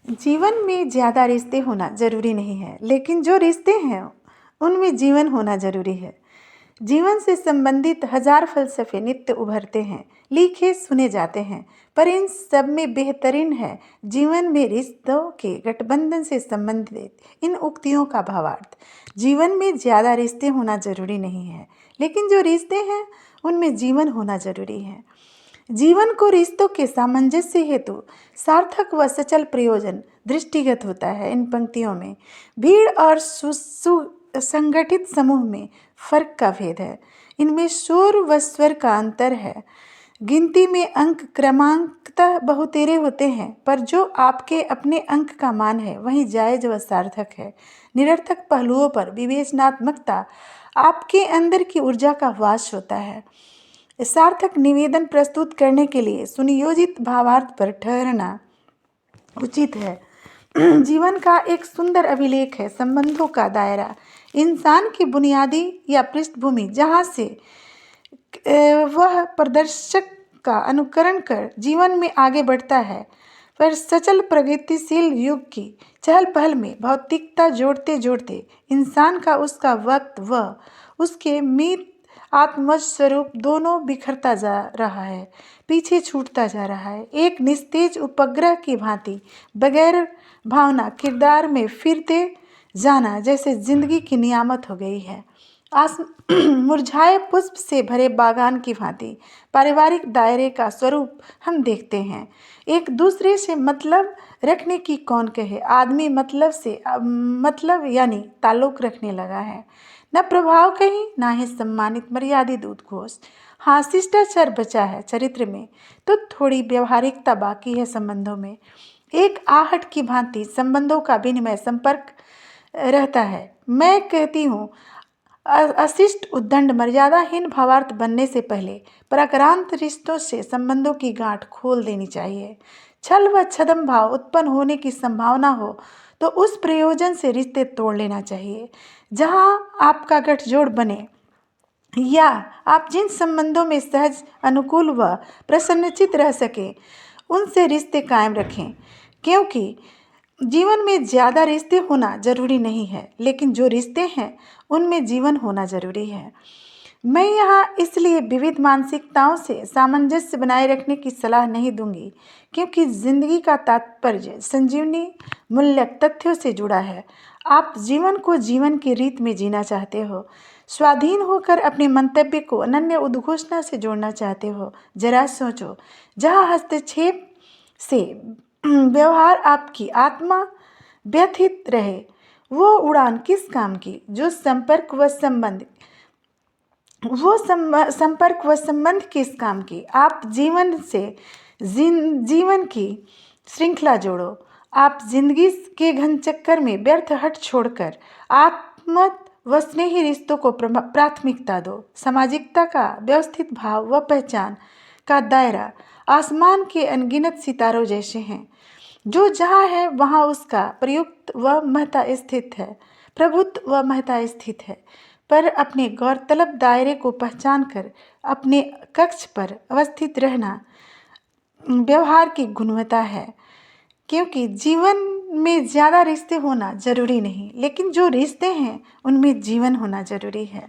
जीवन में ज़्यादा रिश्ते होना ज़रूरी नहीं है, लेकिन जो रिश्ते हैं उनमें जीवन होना ज़रूरी है। जीवन से संबंधित हजार फ़लसफ़े नित्य उभरते हैं, लिखे सुने जाते हैं, पर इन सब में बेहतरीन है जीवन में रिश्तों के गठबंधन से संबंधित इन उक्तियों का भावार्थ। जीवन में ज़्यादा रिश्ते होना ज़रूरी नहीं है, लेकिन जो रिश्ते हैं उनमें जीवन होना ज़रूरी है। जीवन को रिश्तों के सामंजस्य हेतु सार्थक व सचल प्रयोजन दृष्टिगत होता है। इन पंक्तियों में भीड़ और सुसंगठित समूह में फर्क का भेद है। इनमें शोर व स्वर का अंतर है। गिनती में अंक क्रमांकतः बहुतेरे होते हैं, पर जो आपके अपने अंक का मान है वही जायज व सार्थक है। निरर्थक पहलुओं पर विवेचनात्मकता आपके अंदर की ऊर्जा का वास होता है। सार्थक निवेदन प्रस्तुत करने के लिए सुनियोजित भावार्थ पर ठहरना उचित है। जीवन का एक सुंदर अभिलेख है संबंधों का दायरा। इंसान की बुनियादी या पृष्ठभूमि जहाँ से वह प्रदर्शक का अनुकरण कर जीवन में आगे बढ़ता है, पर सचल प्रगतिशील युग की चहल पहल में भौतिकता जोड़ते जोड़ते इंसान का उसका वक्त व उसके मीत आत्मज स्वरूप दोनों बिखरता जा रहा है, पीछे छूटता जा रहा है। एक निस्तेज उपग्रह की भांति बगैर भावना किरदार में फिरते जाना जैसे जिंदगी की नियामत हो गई है। मुरझाए पुष्प से भरे बागान की भांति पारिवारिक दायरे का स्वरूप हम देखते हैं। एक दूसरे से मतलब रखने की कौन कहे, आदमी मतलब से मतलब यानी ताल्लुक रखने लगा है। न प्रभाव कहीं, ना ही सम्मानित मर्यादित उद्घोष। हाँ, शिष्टाचार बचा है चरित्र में, तो थोड़ी व्यवहारिकता बाकी है संबंधों में। एक आहट की भांति संबंधों का विनिमय संपर्क रहता है। मैं कहती हूँ, अशिष्ट उद्दंड मर्यादाहीन भावार्थ बनने से पहले पराक्रांत रिश्तों से संबंधों की गांठ खोल देनी चाहिए। छल व छद्म भाव उत्पन्न होने की संभावना हो तो उस प्रयोजन से रिश्ते तोड़ लेना चाहिए। जहां आपका गठजोड़ बने या आप जिन संबंधों में सहज, अनुकूल व प्रसन्नचित रह सके, उनसे रिश्ते कायम रखें, क्योंकि जीवन में ज़्यादा रिश्ते होना ज़रूरी नहीं है, लेकिन जो रिश्ते हैं उनमें जीवन होना ज़रूरी है। मैं यहाँ इसलिए विविध मानसिकताओं से सामंजस्य बनाए रखने की सलाह नहीं दूंगी, क्योंकि जिंदगी का तात्पर्य संजीवनी मूल्यक तथ्यों से जुड़ा है। आप जीवन को जीवन की रीत में जीना चाहते हो, स्वाधीन होकर अपने मंतव्य को अनन्य उद्घोषणा से जोड़ना चाहते हो। जरा सोचो, जहाँ हस्तक्षेप से व्यवहार आपकी आत्मा व्यथित रहे, वो उड़ान किस काम की? जो संपर्क व संबंध किस काम की? आप जीवन से जीवन की श्रृंखला जोड़ो। आप जिंदगी के घन चक्कर में व्यर्थ हट छोड़कर आत्म व स्नेही रिश्तों को प्राथमिकता दो। सामाजिकता का व्यवस्थित भाव व पहचान का दायरा आसमान के अनगिनत सितारों जैसे हैं। जो जहाँ है वहाँ उसका प्रयुक्त व महत्ता स्थित है, प्रभुत्व व महत्ता स्थित है। पर अपने गौरतलब दायरे को पहचान कर अपने कक्ष पर अवस्थित रहना व्यवहार की गुणवत्ता है। क्योंकि जीवन में ज़्यादा रिश्ते होना ज़रूरी नहीं, लेकिन जो रिश्ते हैं उनमें जीवन होना ज़रूरी है।